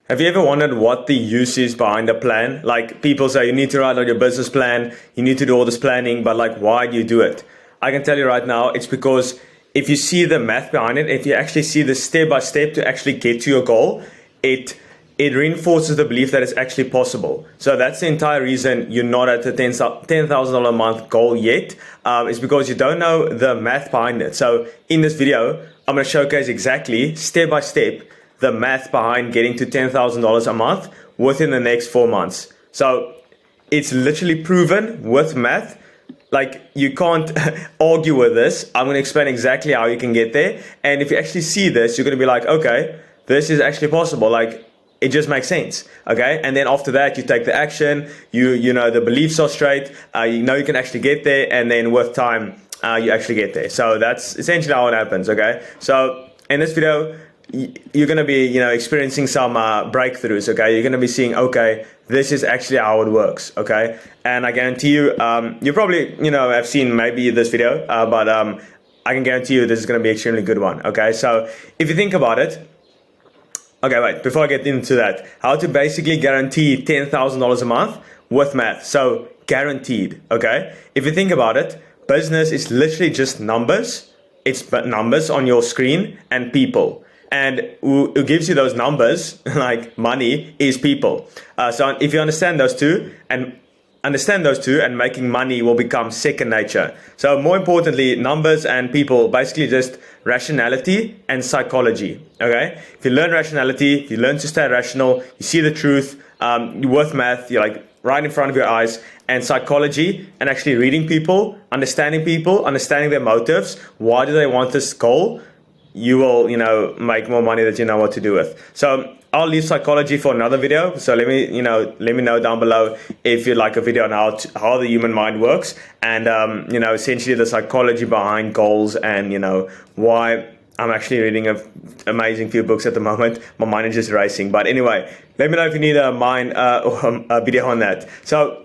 Have you ever wondered what the use is behind a plan? Like people say you need to write out your business plan, you need to do all this planning, but like why do you do it? I can tell you right now, it's because if you see the math behind it, if you actually see the step by step to actually get to your goal, it reinforces the belief that it's actually possible. So that's the entire reason you're not at the $10,000 a month goal yet, is because you don't know the math behind it. So in this video, I'm going to showcase exactly step by step the math behind getting to $10,000 a month within the next 4 months. So it's literally proven with math. Like you can't argue with this. I'm going to explain exactly how you can get there. And if you actually see this, you're going to be like, okay, this is actually possible. Like it just makes sense. Okay. And then after that, you take the action, you know, the beliefs are straight, you know, you can actually get there. And then with time, you actually get there. So that's essentially how it happens. Okay. So in this video, you're going to be, you know, experiencing some breakthroughs. Okay. You're going to be seeing, okay, this is actually how it works. Okay. And I guarantee you, you probably, you know, have seen maybe this video, but I can guarantee you this is going to be an extremely good one. Okay. So if you think about it, okay, wait, before I get into that, how to basically guarantee $10,000 a month with math. So guaranteed. Okay. If you think about it, business is literally just numbers. It's numbers on your screen and people. And who gives you those numbers, like money, is people. So if you understand those two and making money will become second nature. So more importantly, numbers and people, basically just rationality and psychology. Okay. If you learn rationality, if you learn to stay rational, you see the truth, with math, you're like right in front of your eyes, and psychology and actually reading people, understanding their motives. Why do they want this goal? You will, you know, make more money that you know what to do with. So I'll leave psychology for another video. So let me know down below if you'd like a video on how the human mind works, and you know, essentially the psychology behind goals, and you know why I'm actually reading an amazing few books at the moment. My mind is just racing. But anyway, let me know if you need a video on that. So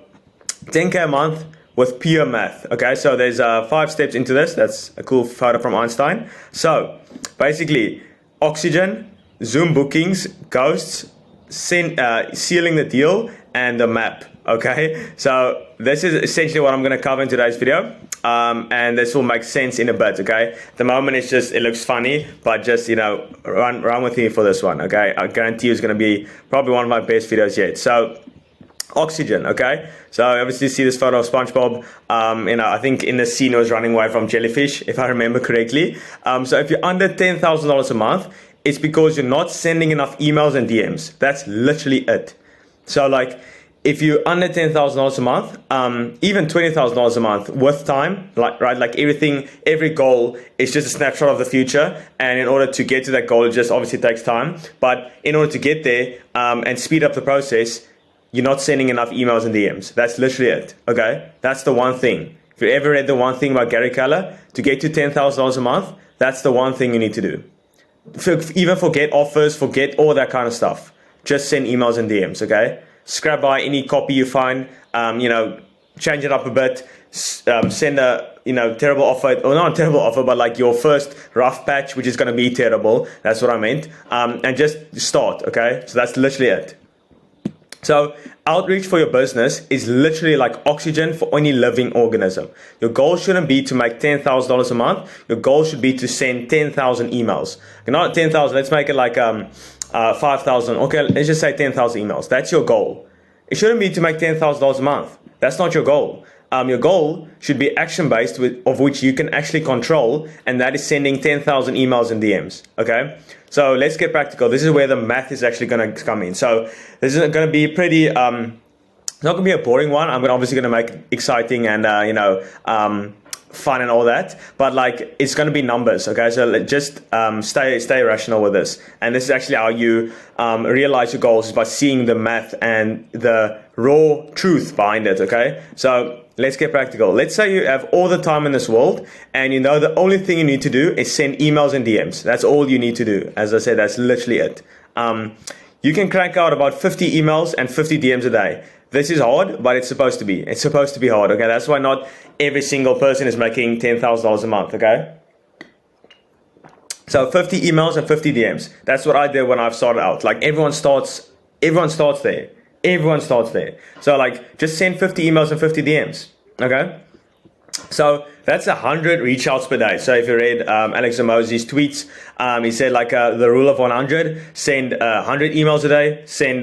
10K a month with pure math. Okay, so there's 5 steps into this. That's a cool photo from Einstein. So basically, oxygen, Zoom bookings, ghosts, sealing the deal, and the map. Okay, so this is essentially what I'm going to cover in today's video, and this will make sense in a bit. Okay, at the moment it looks funny, but just, you know, run with me for this one. Okay, I guarantee you it's going to be probably one of my best videos yet. So oxygen. Okay, so obviously you see this photo of SpongeBob. You know, I think in the scene he was running away from jellyfish, if I remember correctly. So if you're under $10,000 a month, it's because you're not sending enough emails and DMs. That's literally it. So like if you're under $10,000 a month, even $20,000 a month with time, like every goal is just a snapshot of the future. And in order to get to that goal, it just obviously takes time. But in order to get there and speed up the process, you're not sending enough emails and DMs. That's literally it. Okay, that's the one thing. If you ever read the one thing by Gary Keller, to get to $10,000 a month, that's the one thing you need to do. Even forget offers, forget all that kind of stuff. Just send emails and DMs. Okay, scrap by any copy you find. You know, change it up a bit. Send a, you know, terrible offer, or not a terrible offer, but like your first rough patch, which is going to be terrible. That's what I meant. And just start. Okay, so that's literally it. So outreach for your business is literally like oxygen for any living organism. Your goal shouldn't be to make $10,000 a month. Your goal should be to send 10,000 emails. Not 10,000, let's make it like 5,000. Okay, let's just say 10,000 emails. That's your goal. It shouldn't be to make $10,000 a month. That's not your goal. Your goal should be action-based, of which you can actually control, and that is sending 10,000 emails and DMs. Okay, so let's get practical. This is where the math is actually going to come in. So this is going to be pretty. It's not going to be a boring one. I'm obviously going to make it exciting and you know, fun and all that. But like it's going to be numbers. Okay, so just stay rational with this. And this is actually how you realize your goals, is by seeing the math and the raw truth behind it. Okay, so let's get practical. Let's say you have all the time in this world, and you know the only thing you need to do is send emails and DMs. That's all you need to do. As I said, that's literally it. You can crank out about 50 emails and 50 DMs a day. This is hard, but it's supposed to be. It's supposed to be hard. Okay, that's why not every single person is making $10,000 a month. Okay. So 50 emails and 50 DMs. That's what I did when I started out. Like everyone starts Everyone starts there. Everyone starts there. So like, just send 50 emails and 50 DMs. Okay. So that's 100 reach outs per day. So if you read Alex Zamozi's tweets, he said like the rule of 100, send 100 emails a day, send,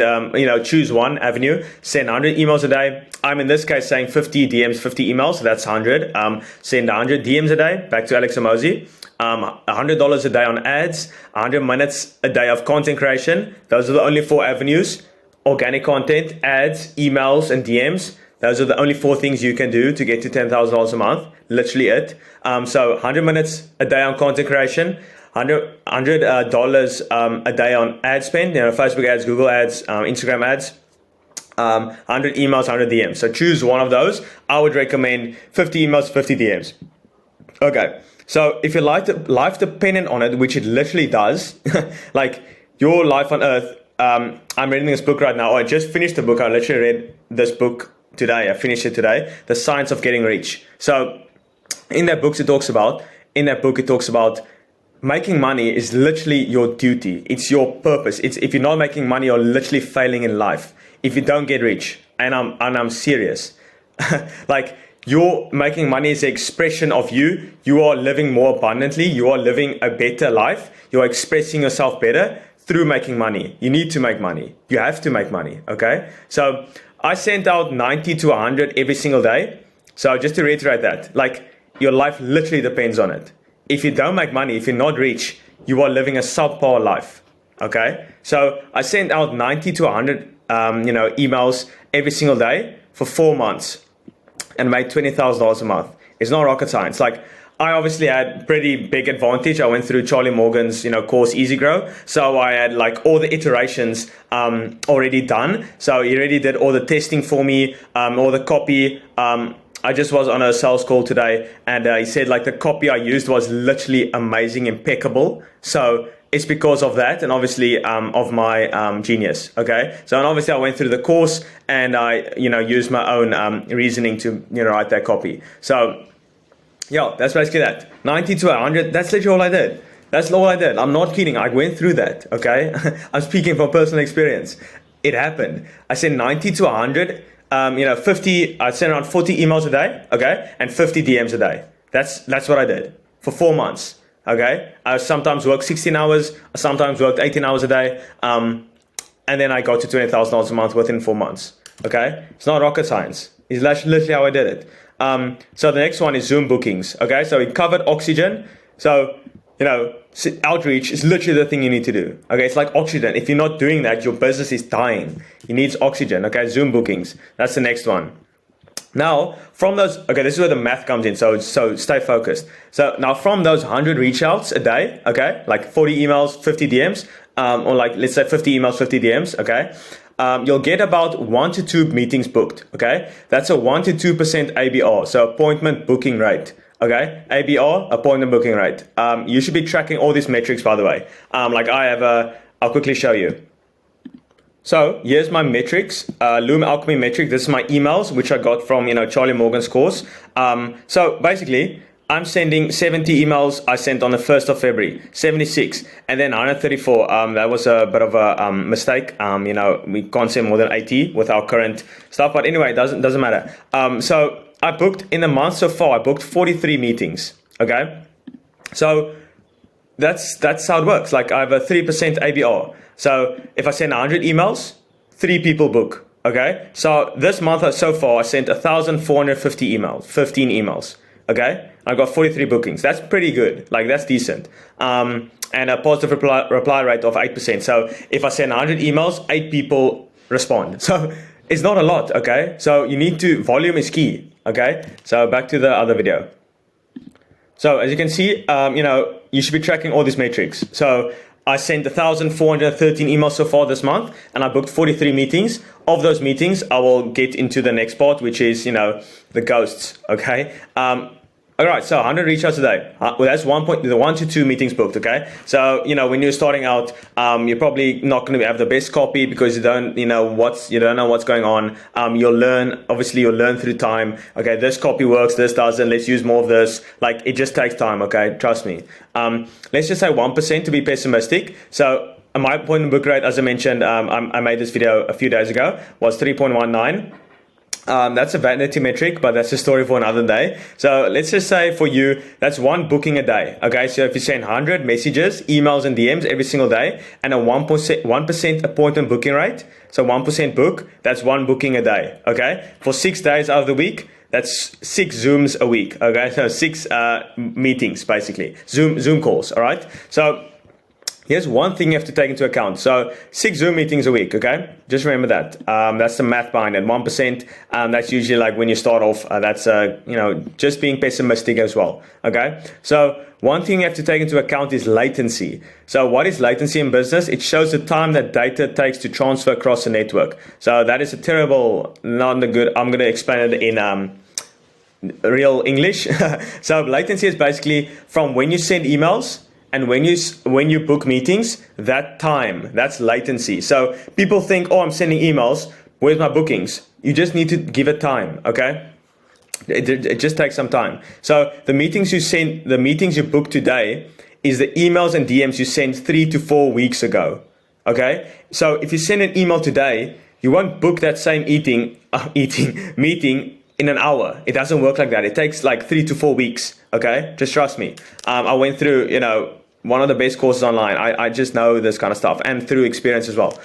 choose one avenue, send 100 emails a day. I'm in this case saying 50 DMs, 50 emails. So that's 100. Send 100 DMs a day, back to Alex Zamozi. $100 a day on ads, 100 minutes a day of content creation. Those are the only 4 avenues: organic content, ads, emails, and DMs. Those are the only 4 things you can do to get to $10,000 a month. Literally it. So 100 minutes a day on content creation, $100 a day on ad spend, Facebook ads, Google ads, Instagram ads, 100 emails, 100 DMs. So choose one of those. I would recommend 50 emails, 50 DMs. Okay. So if your life dependent on it, which it literally does, like your life on earth, I'm reading this book right now. I just finished the book. I literally read this book today. I finished it today. The Science of Getting Rich. So in that book, it talks about making money is literally your duty. It's your purpose. If you're not making money, you're literally failing in life. If you don't get rich, and I'm serious, like, you're making money is an expression of you. You are living more abundantly. You are living a better life. You are expressing yourself better through making money. You need to make money. You have to make money. Okay. So I sent out 90 to 100 every single day. So just to reiterate that, like, your life literally depends on it. If you don't make money, if you're not rich, you are living a subpar life. Okay. So I sent out 90 to 100, emails every single day for 4 months. And made $20,000 a month. It's not rocket science. Like, I obviously had pretty big advantage. I went through Charlie Morgan's, course Easy Grow. So I had like all the iterations already done. So he already did all the testing for me, all the copy. I just was on a sales call today, and he said like the copy I used was literally amazing, impeccable. So it's because of that, and obviously of my genius. Okay, so and obviously I went through the course, and I used my own reasoning to write that copy. So yeah, that's basically that. 90 to 100. That's literally all I did. That's all I did. I'm not kidding. I went through that. Okay, I'm speaking from personal experience. It happened. I sent 90 to 100. 50. I sent around 40 emails a day. Okay, and 50 DMs a day. That's what I did for 4 months. Okay, I sometimes worked 16 hours, I sometimes worked 18 hours a day, and then I got to $20,000 a month within 4 months. Okay, it's not rocket science. It's literally how I did it. So the next one is Zoom bookings. Okay, so we covered oxygen. So outreach is literally the thing you need to do. Okay, it's like oxygen. If you're not doing that, your business is dying. It needs oxygen. Okay, Zoom bookings. That's the next one. Now, from those, okay, this is where the math comes in, so stay focused. So now from those 100 reach outs a day, okay, like 40 emails, 50 DMs, or like, let's say 50 emails, 50 DMs, okay, you'll get about 1 to 2 meetings booked, okay? That's a 1 to 2% ABR, so appointment booking rate, okay? ABR, appointment booking rate. You should be tracking all these metrics, by the way. Like I have I'll quickly show you. So here's my metrics, Loom Alchemy metric. This is my emails, which I got from, Charlie Morgan's course. So basically, I'm sending 70 emails. I sent on the 1st of February, 76, and then 134. That was a bit of a mistake. We can't send more than 80 with our current stuff. But anyway, it doesn't matter. So I booked in the month so far, I booked 43 meetings. Okay. So that's how it works. Like I have a 3% ABR. So if I send 100 emails, 3 people book. Okay. So this month so far, I sent 1,450 emails, 15 emails. Okay. I got 43 bookings. That's pretty good. Like that's decent. And a positive reply rate of 8%. So if I send 100 emails, 8 people respond. So it's not a lot. Okay. So you need to, volume is key. Okay. So back to the other video. So as you can see, you should be tracking all these metrics. So I sent 1,413 emails so far this month, and I booked 43 meetings. Of those meetings, I will get into the next part, which is, the ghosts, okay? All right, so 100 reach outs a day. Well, that's 1 to 2 meetings booked, okay? So, when you're starting out, you're probably not going to have the best copy because you don't know what's going on. You'll learn through time. Okay, this copy works, this doesn't. Let's use more of this. Like, it just takes time, okay? Trust me. Let's just say 1% to be pessimistic. So my appointment book rate, as I mentioned, I made this video a few days ago, was 3.19. That's a vanity metric, but that's a story for another day. So let's just say for you, that's one booking a day. Okay, so if you send 100 messages, emails, and DMs every single day, and a 1% appointment booking rate, so 1% book, that's one booking a day. Okay, for 6 days out of the week, that's 6 Zooms a week. Okay, so 6 meetings basically, Zoom calls. All right, so here's one thing you have to take into account. So 6 Zoom meetings a week, okay? Just remember that. That's the math behind it. 1%, that's usually like when you start off, that's, just being pessimistic as well, okay? So one thing you have to take into account is latency. So what is latency in business? It shows the time that data takes to transfer across a network. So that is a terrible, not a good, I'm going to explain it in real English. So latency is basically from when you send emails and when you book meetings, that time, that's latency. So people think, oh, I'm sending emails, where's my bookings? You just need to give it time, okay? It just takes some time. So the meetings you book today is the emails and DMs you sent 3 to 4 weeks ago, okay? So if you send an email today, you won't book that same meeting in an hour. It doesn't work like that. It takes like 3 to 4 weeks, okay? Just trust me. I went through, one of the best courses online. I just know this kind of stuff, and through experience as well.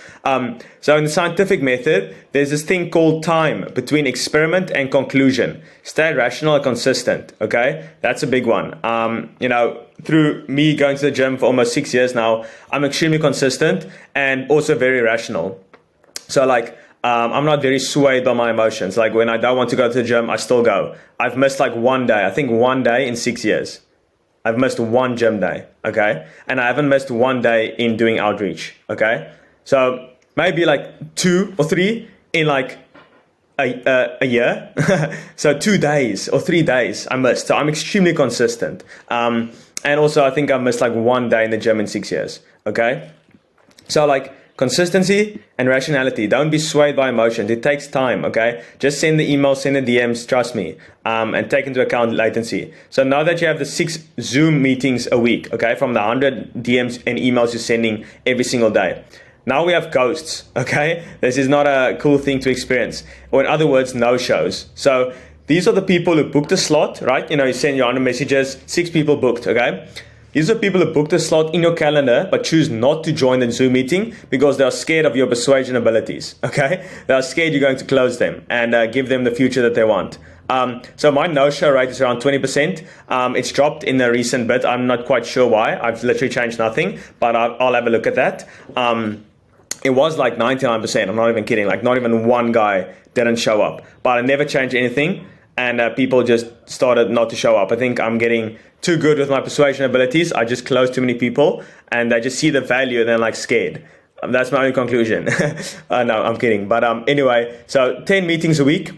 So in the scientific method, there's this thing called time between experiment and conclusion. Stay rational and consistent, okay? That's a big one. Through me going to the gym for almost 6 years now, I'm extremely consistent and also very rational. So I'm not very swayed by my emotions. Like when I don't want to go to the gym, I still go. I've missed like one day, I think one day in 6 years. I've missed one gym day, okay? And I haven't missed one day in doing outreach, okay? So maybe like 2 or 3 in like a year. So 2 days or 3 days I missed. So I'm extremely consistent. And also I think I missed like one day in the gym in 6 years, okay? So like consistency and rationality. Don't be swayed by emotions. It takes time, okay? Just send the emails, send the DMs, trust me, and take into account latency. So now that you have the 6 Zoom meetings a week, okay, from the 100 DMs and emails you're sending every single day. Now we have ghosts, okay? This is not a cool thing to experience. Or in other words, no-shows. So these are the people who booked a slot, right? You send your 100 messages, 6 people booked, okay? These are people who booked a slot in your calendar but choose not to join the Zoom meeting because they are scared of your persuasion abilities, okay? They are scared you're going to close them and give them the future that they want. So my no-show rate is around 20%. It's dropped in the recent bit. I'm not quite sure why. I've literally changed nothing, but I'll have a look at that. It was like 99%. I'm not even kidding. Like not even one guy didn't show up, but I never changed anything. And people just started not to show up. I think I'm getting too good with my persuasion abilities. I just close too many people and they just see the value and they're like scared. That's my only conclusion. No, I'm kidding. But anyway, so 10 meetings a week.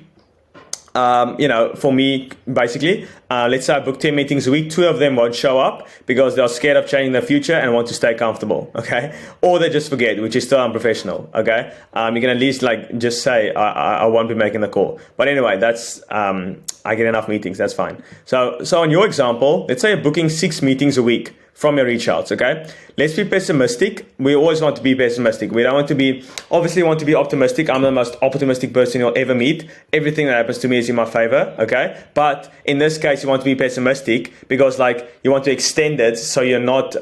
For me, basically, let's say I book 10 meetings a week, 2 of them won't show up because they're scared of changing their future and want to stay comfortable, okay? Or they just forget, which is still unprofessional, okay? You can at least just say, I won't be making the call. But anyway, that's, I get enough meetings, that's fine. So on your example, let's say you're booking 6 meetings a week from your reach outs, okay? Let's be pessimistic. We always want to be pessimistic. We don't want to be, obviously want to be optimistic. I'm the most optimistic person you'll ever meet. Everything that happens to me is in my favor, okay? But in this case, you want to be pessimistic because you want to extend it so you're not,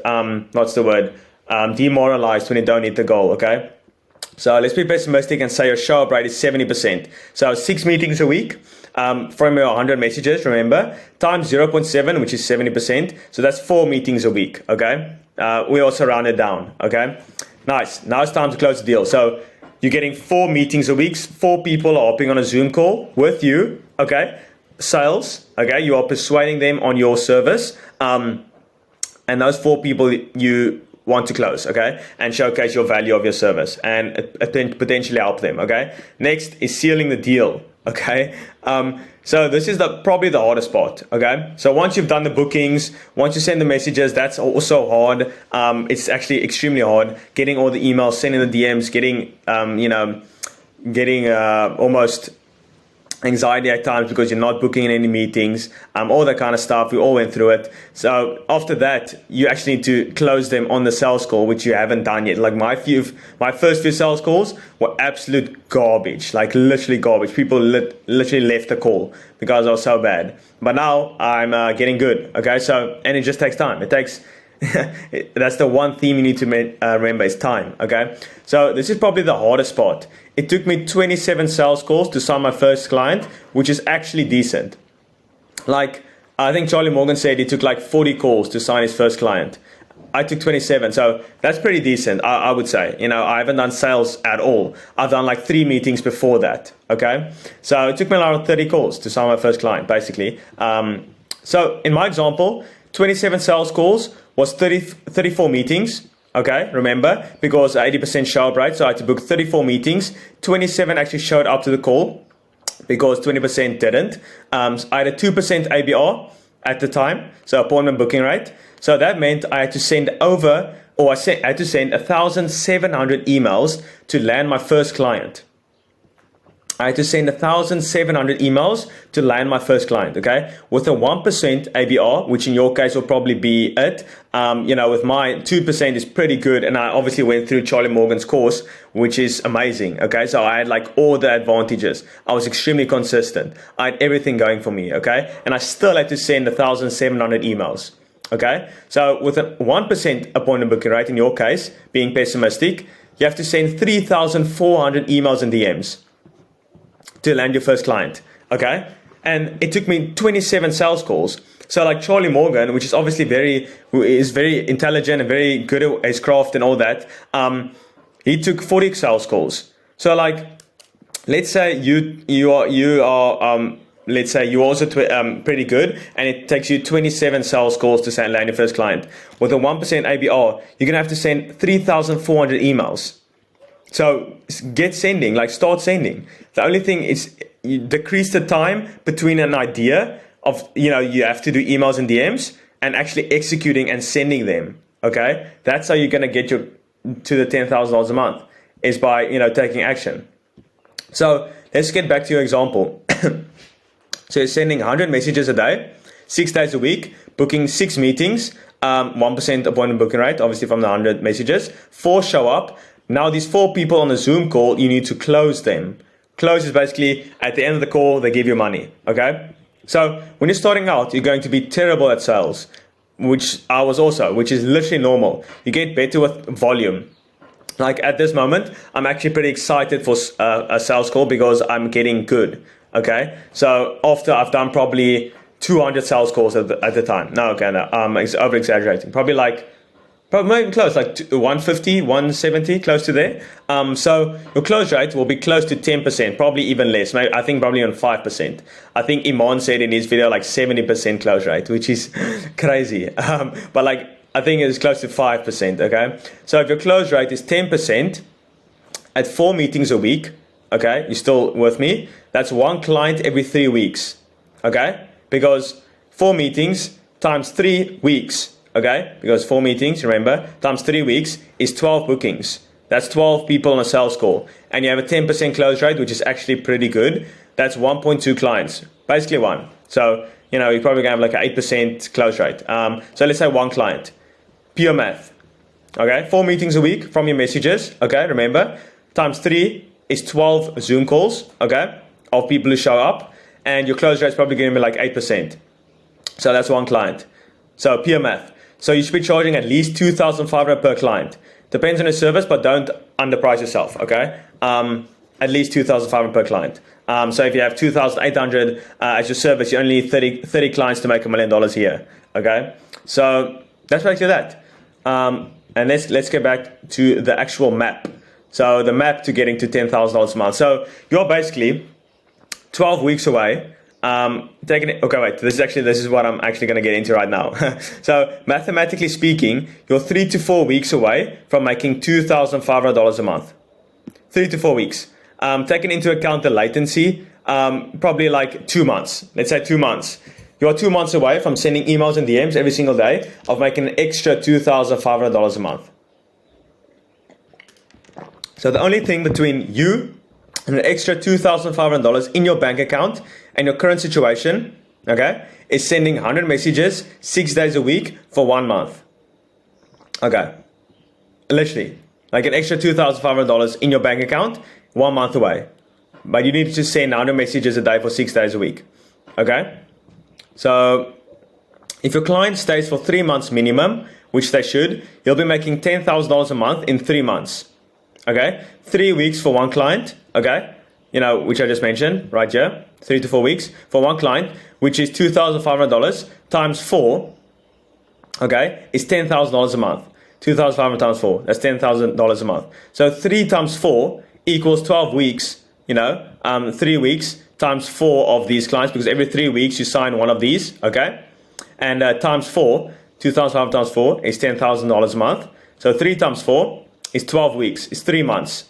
demoralized when you don't hit the goal, okay? So let's be pessimistic and say your show up rate is 70%. So 6 meetings a week. From your 100 messages, remember, times 0.7, which is 70%. So that's 4 meetings a week, okay? We also round it down, okay? Nice. Now it's time to close the deal. So you're getting 4 meetings a week. 4 people are hopping on a Zoom call with you, okay? Sales, okay? You are persuading them on your service. And those 4 people you want to close, okay? And showcase your value of your service and potentially help them, okay? Next is sealing the deal. Okay, so this is probably the hardest part, okay? So once you've done the bookings, once you send the messages, that's also hard. It's actually extremely hard getting all the emails, sending the DMs, getting almost anxiety at times because you're not booking in any meetings, all that kind of stuff. We all went through it. So after that, you actually need to close them on the sales call, which you haven't done yet. Like my first few sales calls were absolute garbage, like literally garbage. People literally left the call because I was so bad. But now I'm getting good. Okay, so and it just takes time. It takes. That's the one theme you need to remember is time. Okay, so this is probably the hardest part. It took me 27 sales calls to sign my first client, which is actually decent. Like I think Charlie Morgan said he took like 40 calls to sign his first client. I took 27, so that's pretty decent, I would say. You know, I haven't done sales at all. I've done like 3 meetings before that. Okay, so it took me around 30 calls to sign my first client, basically. So in my example, 27 sales calls was 34 meetings. Okay, remember, because 80% show up rate, so I had to book 34 meetings. 27 actually showed up to the call because 20% didn't. I had a 2% ABR at the time, so appointment booking rate. So that meant I had to send I had to send 1,700 emails to land my first client. I had to send 1,700 emails to land my first client, okay? With a 1% ABR, which in your case will probably be it. With my 2% is pretty good. And I obviously went through Charlie Morgan's course, which is amazing, okay? So I had like all the advantages. I was extremely consistent. I had everything going for me, okay? And I still had to send 1,700 emails, okay? So with a 1% appointment booking rate, in your case, being pessimistic, you have to send 3,400 emails and DMs to land your first client, okay? And it took me 27 sales calls. So like Charlie Morgan, which is obviously very intelligent and very good at his craft and all that, he took 40 sales calls. So like, let's say you are let's say you're also pretty good, and it takes you 27 sales calls to land your first client. With a 1% ABR, you're gonna have to send 3,400 emails. So start sending. The only thing is you decrease the time between an idea of, you have to do emails and DMs and actually executing and sending them. Okay. That's how you're going to get to the $10,000 a month, is by, taking action. So let's get back to your example. So you're sending 100 messages a day, 6 days a week, booking 6 meetings, 1% appointment booking rate, obviously from the 100 messages, 4 show up. Now these 4 people on the Zoom call, you need to close them. Close is basically at the end of the call, they give you money, okay? So when you're starting out, you're going to be terrible at sales, which I was also, which is literally normal. You get better with volume. Like at this moment, I'm actually pretty excited for a sales call because I'm getting good, okay? So after I've done probably 200 sales calls at the time. No, okay, no, I'm over exaggerating. Probably not even close, like 150, 170, close to there. So your close rate will be close to 10%, probably even less. Maybe, I think probably on 5%. I think Iman said in his video like 70% close rate, which is crazy. But like I think it's close to 5%. Okay, so if your close rate is 10% at 4 meetings a week, okay, you're still with me? That's 1 client every 3 weeks. Okay, because 4 meetings times 3 weeks. Okay, because 4 meetings, remember, times 3 weeks is 12 bookings. That's 12 people on a sales call. And you have a 10% close rate, which is actually pretty good. That's 1.2 clients, basically 1. So, you're probably going to have like an 8% close rate. So let's say 1 client. Pure math. Okay, 4 meetings a week from your messages. Okay, remember, times 3 is 12 Zoom calls, okay, of people who show up. And your close rate is probably going to be like 8%. So that's 1 client. So pure math. So you should be charging at least 2,500 per client. Depends on the service, but don't underprice yourself, okay? At least 2,500 per client. So if you have 2,800 as your service, you only need 30 clients to make $1 million a year, okay? So that's basically that. And let's get back to the actual map. So the map to getting to $10,000 a month. So you're basically 12 weeks away. This is what I'm actually going to get into right now. So mathematically speaking, you're 3 to 4 weeks away from making $2,500 a month. 3 to 4 weeks. Taking into account the latency, probably like 2 months. Let's say 2 months. You're 2 months away from sending emails and DMs every single day of making an extra $2,500 a month. So the only thing between you and an extra $2,500 in your bank account, and your current situation, okay, is sending 100 messages 6 days a week for 1 month. Okay, literally, like an extra $2,500 in your bank account 1 month away, but you need to send 100 messages a day for 6 days a week. Okay, so if your client stays for 3 months minimum, which they should, you'll be making $10,000 a month in 3 months. Okay, 3 weeks for one client. Okay, which I just mentioned right here, 3 to 4 weeks for one client, which is $2,500 times 4. Okay, is $10,000 a month. 2,500 times 4, that's $10,000 a month. So 3 times 4 equals 12 weeks. 3 weeks times 4 of these clients, because every 3 weeks you sign one of these. Okay, and times 4, 2,500 times 4 is $10,000 a month. So 3 times 4 is 12 weeks, it's 3 months.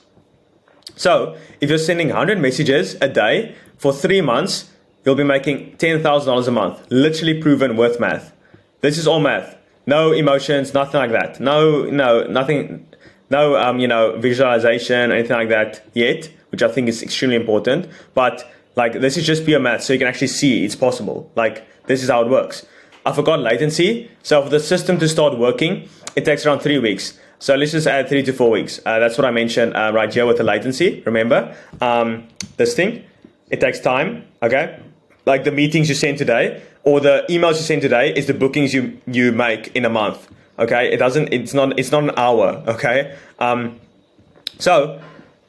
So if you're sending 100 messages a day for 3 months, you'll be making $10,000 a month. Literally proven with math. This is all math. No emotions, nothing like that. Nothing, no visualization, anything like that yet, which I think is extremely important. But like, this is just pure math, so you can actually see it's possible. Like, this is how it works. I forgot latency. So for the system to start working, it takes around 3 weeks. So let's just add 3 to 4 weeks. That's what I mentioned right here with the latency. Remember, this thing, it takes time. Okay, like the meetings you send today or the emails you send today is the bookings you make in a month. Okay, it's not an hour. Okay, so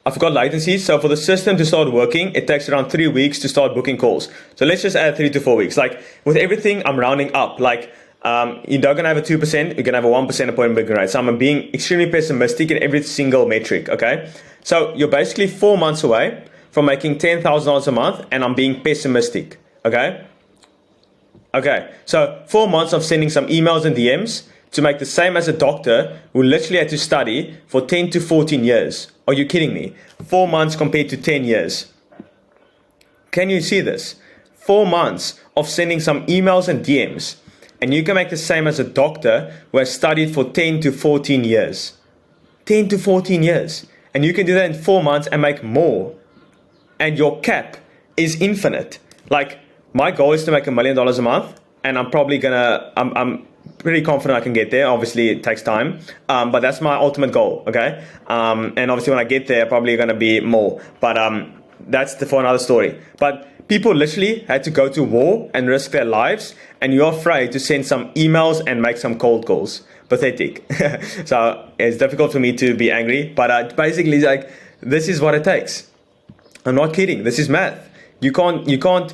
I forgot latency. So for the system to start working, it takes around 3 weeks to start booking calls. So let's just add 3 to 4 weeks. Like with everything, I'm rounding up. Like you're not gonna have a 2%, you're gonna have a 1% appointment booking rate. So I'm being extremely pessimistic in every single metric. Okay, so you're basically 4 months away from making $10,000 a month, and I'm being pessimistic. Okay, so 4 months of sending some emails and DMs to make the same as a doctor who literally had to study for 10 to 14 years. Are you kidding me? 4 months compared to 10 years. Can you see this? 4 months of sending some emails and DMs, and you can make the same as a doctor who has studied for 10 to 14 years. 10 to 14 years. And you can do that in 4 months and make more. And your cap is infinite. Like, my goal is to make $1 million a month, and I'm pretty confident I can get there. Obviously, it takes time, but that's my ultimate goal, okay? And obviously, when I get there, probably going to be more, but that's for another story. But people literally had to go to war and risk their lives, and you're afraid to send some emails and make some cold calls. Pathetic. So it's difficult for me to be angry, but basically, like, this is what it takes. I'm not kidding. This is math. You're probably going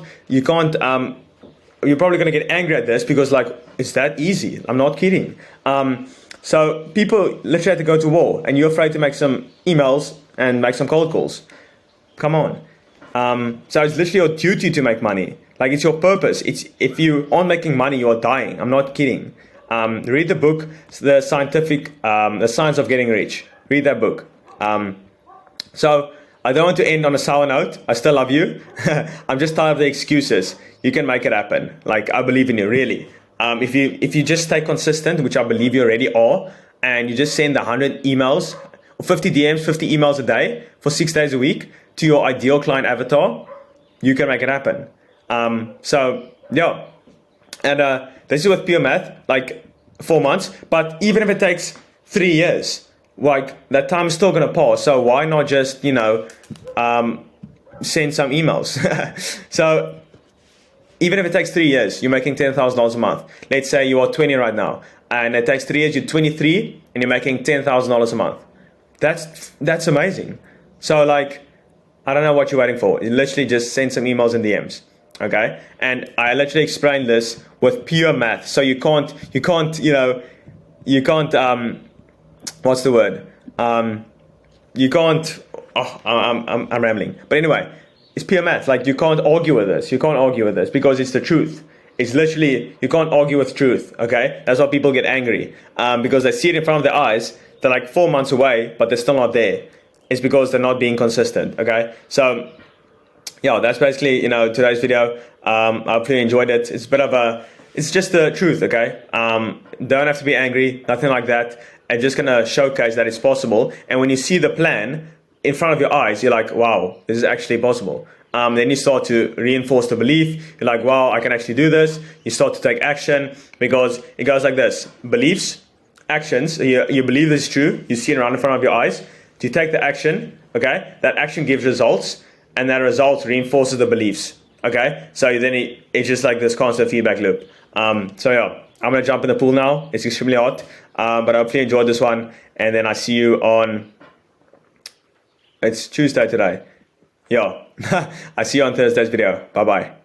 to get angry at this because, like, it's that easy. I'm not kidding. So people literally had to go to war, and you're afraid to make some emails and make some cold calls. Come on. So it's literally your duty to make money. Like, it's your purpose. If you aren't making money, you're dying. I'm not kidding. Read the book, The Science of Getting Rich. Read that book. So I don't want to end on a sour note. I still love you. I'm just tired of the excuses. You can make it happen. Like, I believe in you, really. If you just stay consistent, which I believe you already are, and you just send 100 emails, or 50 DMs, 50 emails a day for 6 days a week to your ideal client avatar, you can make it happen. So yeah, and this is with pure math, like 4 months. But even if it takes 3 years, like, that time is still going to pass. So why not just, send some emails? So even if it takes 3 years, you're making $10,000 a month. Let's say you are 20 right now, and it takes 3 years, you're 23, and you're making $10,000 a month. That's amazing. So, like, I don't know what you're waiting for. You literally just send some emails and DMs. Okay? And I literally explained this with pure math. So you can't, what's the word? You can't, I'm rambling. But anyway, it's pure math. Like, you can't argue with this. You can't argue with this because it's the truth. It's literally, you can't argue with truth, okay? That's why people get angry. Because they see it in front of their eyes. They're like 4 months away, but they're still not there. It's because they're not being consistent, okay? So, yeah, that's basically, today's video. I hope you enjoyed it. It's a bit of it's just the truth, okay? Don't have to be angry, nothing like that. I'm just going to showcase that it's possible. And when you see the plan, in front of your eyes, you're like, wow, this is actually possible. Then you start to reinforce the belief. You're like, wow, I can actually do this. You start to take action, because it goes like this: beliefs, actions. You believe this is true. You see it around in front of your eyes. You take the action. Okay, that action gives results, and that result reinforces the beliefs. Okay, so then it's just like this constant feedback loop. So yeah, I'm gonna jump in the pool now. It's extremely hot, but I hopefully enjoyed this one. And then I see you on. It's Tuesday today. Yeah, I see you on Thursday's video. Bye bye.